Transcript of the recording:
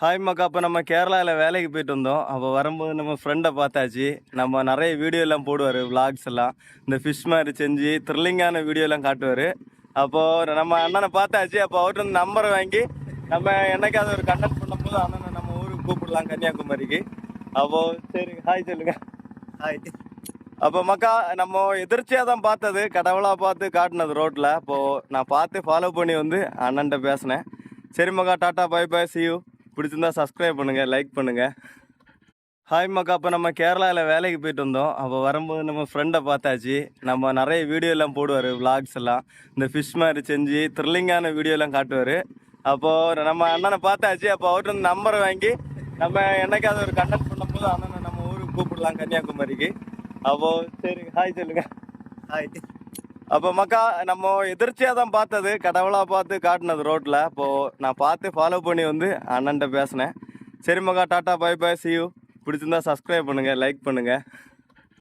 Hi மக்கா. அப்போ நம்ம கேரளாவில் வேலைக்கு போயிட்டு வந்தோம். அப்போ வரும்போது நம்ம ஃப்ரெண்டை பார்த்தாச்சு. நம்ம நிறைய வீடியோ எல்லாம் போடுவார், விளாக்ஸ் எல்லாம். இந்த ஃபிஷ் மாதிரி செஞ்சு த்ரில்லிங்கான வீடியோ எல்லாம் காட்டுவார். அப்போது நம்ம அண்ணனை பார்த்தாச்சு. அப்போ அவர்கிட்ட வந்து நம்பரை வாங்கி நம்ம என்னைக்காவது ஒரு கண்டக்ட் பண்ணும்போது அண்ணனை நம்ம ஊருக்கு கூப்பிடலாம், கன்னியாகுமரிக்கு. அப்போது சரி, ஹாய் சொல்லுங்க. ஹாய். அப்போ மக்கா, நம்ம எதிர்ச்சியாக தான் பார்த்தது, கடவுளாக பார்த்து காட்டினது ரோட்டில். அப்போது நான் பார்த்து ஃபாலோ பண்ணி வந்து அண்ணன்ட்ட பேசினேன். சரி மக்கா, tata, bye bye, see you. பிடிச்சிருந்தா சப்ஸ்கிரைப் பண்ணுங்கள், லைக் பண்ணுங்கள். ஹாய் மக்கா. அப்போ நம்ம கேரளாவில் வேலைக்கு போயிட்டு வந்தோம். அப்போ வரும்போது நம்ம ஃப்ரெண்டை பார்த்தாச்சு. நம்ம நிறைய வீடியோ எல்லாம் போடுவார், விளாக்ஸ் எல்லாம். இந்த ஃபிஷ் மாதிரி செஞ்சு த்ரில்லிங்கான வீடியோ எல்லாம் காட்டுவார். அப்போது நம்ம அண்ணனை பார்த்தாச்சு. அப்போ அவர்கிட்ட வந்து நம்பரை வாங்கி நம்ம என்னைக்காவது ஒரு கண்டக்ட் பண்ணும்போது அண்ணனை நம்ம ஊருக்கு கூப்பிடலாம், கன்னியாகுமரிக்கு. அப்போது சரி, ஹாய் சொல்லுங்க. ஹாய். அப்போ மக்கா, நம்ம எதிர்ச்சியாக தான் பார்த்தது, கடவுளாக பார்த்து காட்டினது ரோட்டில். அப்போது நான் பார்த்து ஃபாலோ பண்ணி வந்து அண்ணன்ட்ட பேசினேன். சரி மக்கா, tata, bye bye, see you. பிடிச்சிருந்தா சப்ஸ்கிரைப் பண்ணுங்கள், லைக் பண்ணுங்கள்.